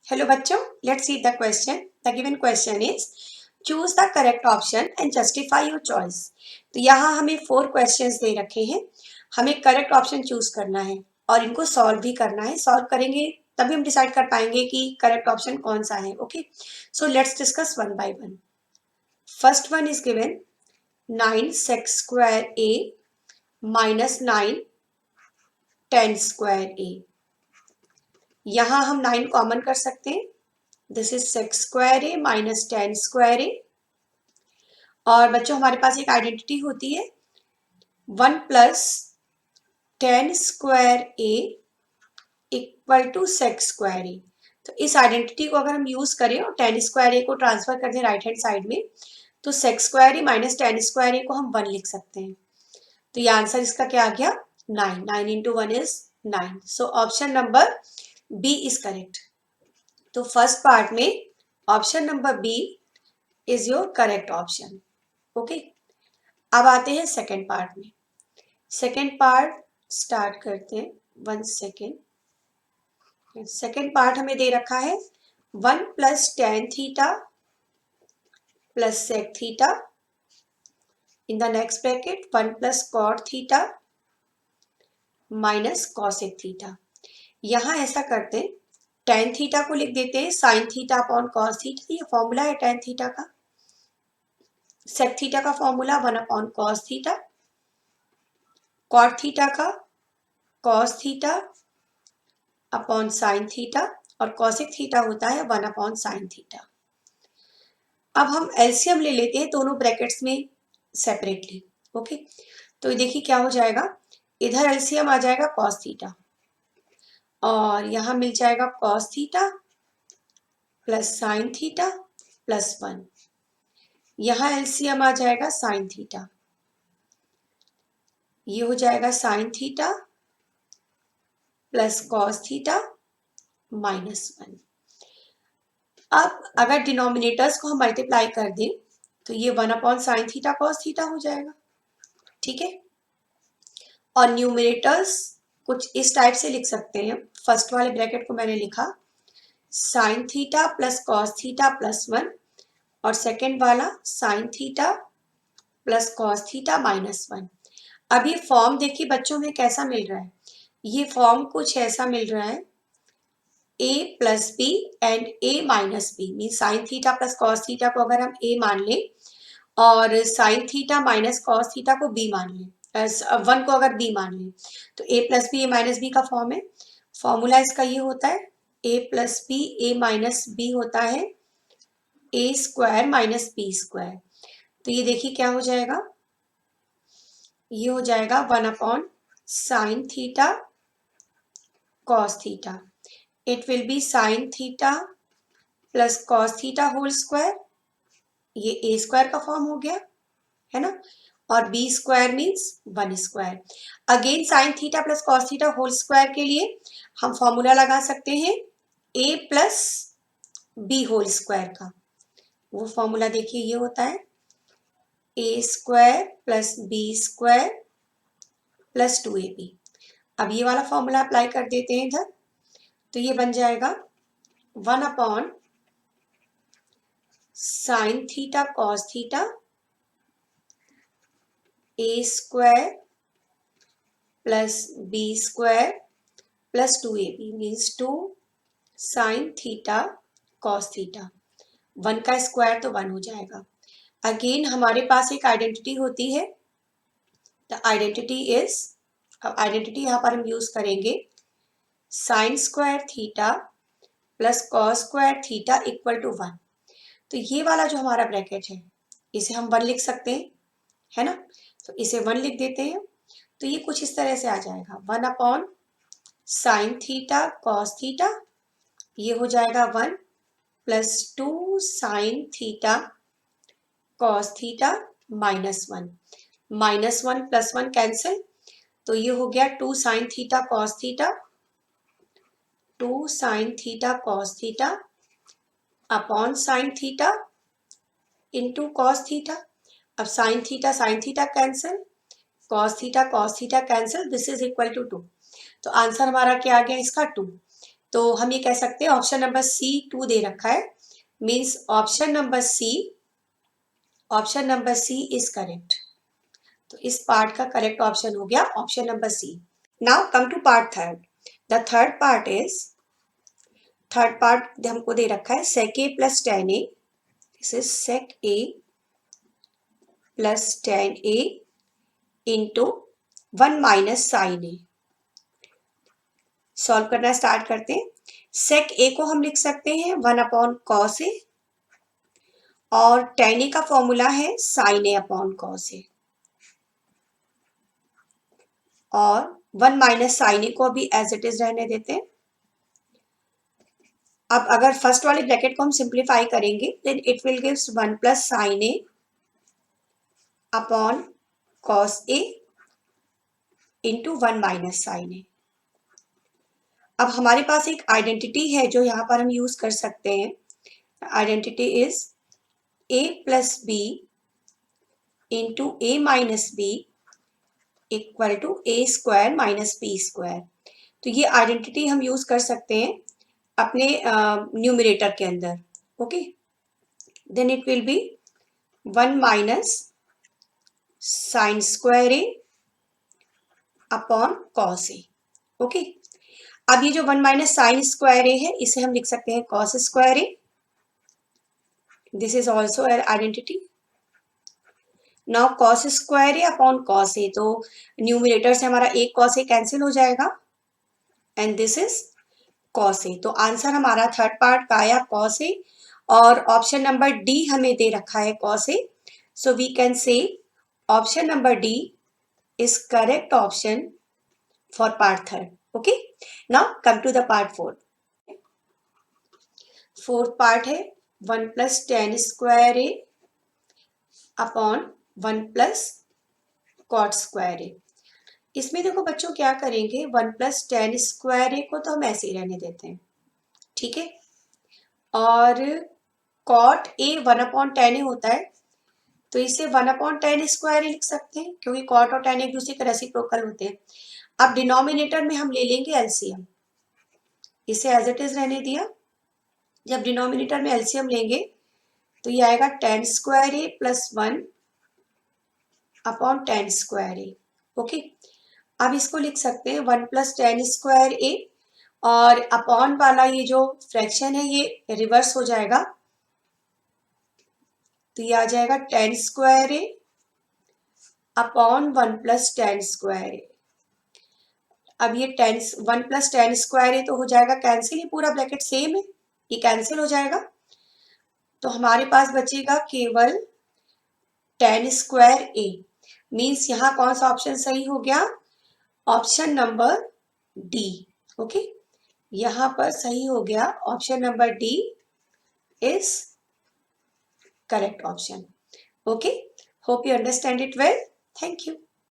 Hello बच्चों, let's see the question. The given question is choose the correct option and justify your choice. तो यहाँ हमें 4 questions दे रखे हैं. हमें correct option choose करना है और इनको solve भी करना है. solve करेंगे तभी हम decide कर पाएंगे कि correct option कौन सा है. Okay, so let's discuss one by one. First one is given 9 sec square a minus 9 tan square a. यहाँ हम 9 कॉमन कर सकते हैं. This is sec square A minus tan square A. और बच्चों हमारे पास एक आइडेंटिटी होती है 1 plus tan square A equal to sec square A. तो इस आइडेंटिटी को अगर हम यूज करें और टेन स्क्वायर ए को ट्रांसफर कर दें राइट हैंड साइड में तो sex square A minus tan square ए को हम 1 लिख सकते हैं. तो ये आंसर इसका क्या आ गया 9. 9 into 1 is 9. So option number B is correct. तो फर्स्ट पार्ट में option number B is your correct option. Okay, अब आते हैं सेकेंड पार्ट में. सेकेंड पार्ट स्टार्ट करते हैं. 1 सेकेंड. सेकेंड पार्ट हमें दे रखा है 1 plus tan theta plus sec theta in the next bracket 1 plus cot theta minus cosec theta. यहां ऐसा करते हैं टेन थीटा को लिख देते हैं sine theta upon cos theta. ये फॉर्मूला है टेन थीटा का. सेक थीटा का formula 1 upon cos theta. Cot theta का cos theta upon sine theta और कॉसेक थीटा होता है 1 अपॉन साइन थीटा. अब हम एलसीएम ले लेते हैं दोनों ब्रैकेट्स में सेपरेटली. ओके, तो देखिए क्या हो जाएगा. इधर एलसीएम आ जाएगा कॉस थीटा और यहां मिल जाएगा cos theta plus sign theta plus 1. यहां एलसीएम आ जाएगा साइन थीटा. ये हो जाएगा sign theta plus cos theta minus 1. अब अगर डिनोमिनेटर्स को हम मल्टीप्लाई कर दें तो ये 1 upon sine theta cos theta हो जाएगा. ठीक है, और न्यूमिनेटर्स कुछ इस टाइप से लिख सकते हैं. फर्स्ट वाले ब्रैकेट को मैंने लिखा sign theta plus cos theta plus 1 और सेकेंड वाला sign theta plus cos theta minus 1. अब ये फॉर्म देखिए बच्चों में कैसा मिल रहा है. ये फॉर्म कुछ ऐसा मिल रहा है a plus B and a minus B. Mean sine theta plus cos theta को अगर हम a मान लें और sine theta minus cos theta को b मान लें, 1 को अगर b मान लें तो a plus B a minus B का फॉर्म है. फॉर्मूला इसका ये होता है a plus B a minus B होता है a square minus B square. तो ये देखिए क्या हो जाएगा. ये हो जाएगा 1 upon sine theta cos theta. It will be sine theta plus cos theta whole square. ये ए स्क्वायर का फॉर्म हो गया है ना, और B square means 1 square. Again sine theta plus cos theta whole square के लिए हम फॉर्मूला लगा सकते हैं A plus B whole square का. वो फॉर्मूला देखिए ये होता है A square plus B square plus 2ab. अब ये वाला फॉर्मूला अप्लाई कर देते हैं इधर तो ये बन जाएगा 1 upon sine theta cos theta A square plus B square plus 2ab means 2 sine theta cos theta. 1 का स्क्वायर तो 1 हो जाएगा. अगेन हमारे पास एक आइडेंटिटी होती है. द आइडेंटिटी इज, अब आइडेंटिटी यहाँ पर हम यूज करेंगे sine square theta plus cos square theta equal to 1. तो ये वाला जो हमारा ब्रैकेट है इसे हम 1 लिख सकते हैं है ना. तो इसे 1 लिख देते हैं तो ये कुछ इस तरह से आ जाएगा 1 upon sine theta cos theta. ये हो जाएगा 1 plus 2 sine theta cos theta minus 1. Minus 1 plus 1 cancel तो ये हो गया 2 sine theta cos theta 2 sine theta cos theta upon sine theta into cos theta. अब sine theta cancel, cos theta cancel. This is equal to 2. तो answer हमारा क्या आ गया इसका 2. तो हम ये कह सकते हैं ऑप्शन नंबर सी 2 दे रखा है, means option number C is correct. तो इस पार्ट का करेक्ट ऑप्शन हो गया option number C. Now come to part third. The third part हमको दे रखा है sec a plus tan a। This is sec a plus tan a into 1 minus sine A. Solve करना start करते हैं। sec a को हम लिख सकते हैं 1 अपॉन cos a, और tan a का फॉर्मूला है sin a upon cos a, और 1 माइनस साइन ए को अभी एज इट इज रहने देते हैं। अब अगर फर्स्ट वाले ब्रैकेट को हम सिंप्लीफाई करेंगे then it will gives 1 plus sine A upon cos a into 1 minus sine A. अब हमारे पास एक आइडेंटिटी है जो यहाँ पर हम यूज कर सकते हैं। Identity is a plus B into a minus B equal to a square minus b square. तो ये आइडेंटिटी हम यूज कर सकते हैं अपने न्यूमरेटर के अंदर। Okay, then it will be 1 minus sine square A upon cos A. Okay, अब ये जो 1 माइनस साइन स्क्वायर ए है इसे हम लिख सकते हैं cos square A. This is also an identity. Now cos square A upon cos A, तो न्यूमरेटर से हमारा एक कॉस ए कैंसिल हो जाएगा and this is cos A. तो आंसर हमारा थर्ड पार्ट का आया कॉस ए, और ऑप्शन नंबर डी हमें दे रखा है cos A. So we can say option number D is correct option for part third. Okay, now come to the part fourth. Fourth part है 1 plus tan square A upon 1 plus cot square A. इसमें देखो बच्चों क्या करेंगे, 1 plus tan square ए को तो हम ऐसे ही रहने देते हैं, ठीक है, और कॉट ए 1 अपॉन tan ए होता है तो इसे 1 अपॉन tan स्क्वायर ए लिख सकते हैं क्योंकि कॉट और tan एक दूसरे के रेसिप्रोकल होते हैं। अब डिनोमिनेटर में हम ले लेंगे एलसीएम, इसे एज इट इज रहने दिया। जब डिनोमिनेटर में एलसीएम लेंगे तो ये आएगा tan स्क्वायर ए प्लस 1 अपॉन tan स्क्वायर ए। ओके, अब इसको लिख सकते हैं 1 प्लस tan स्क्वायर ए, और अपॉन वाला ये जो फ्रैक्शन है ये रिवर्स हो जाएगा, तो ये आ जाएगा tan square A upon 1 plus tan square ए। अब ये 1 प्लस tan स्क्वायर ए तो हो जाएगा कैंसिल, ये पूरा ब्रैकेट सेम है, ये कैंसिल हो जाएगा, तो हमारे पास बचेगा केवल tan स्क्वायर ए। मीन्स यहाँ कौन सा ऑप्शन सही हो गया, ऑप्शन नंबर डी। ओके, यहाँ पर सही हो गया option number D is correct option. Okay, hope you understand it well. Thank you.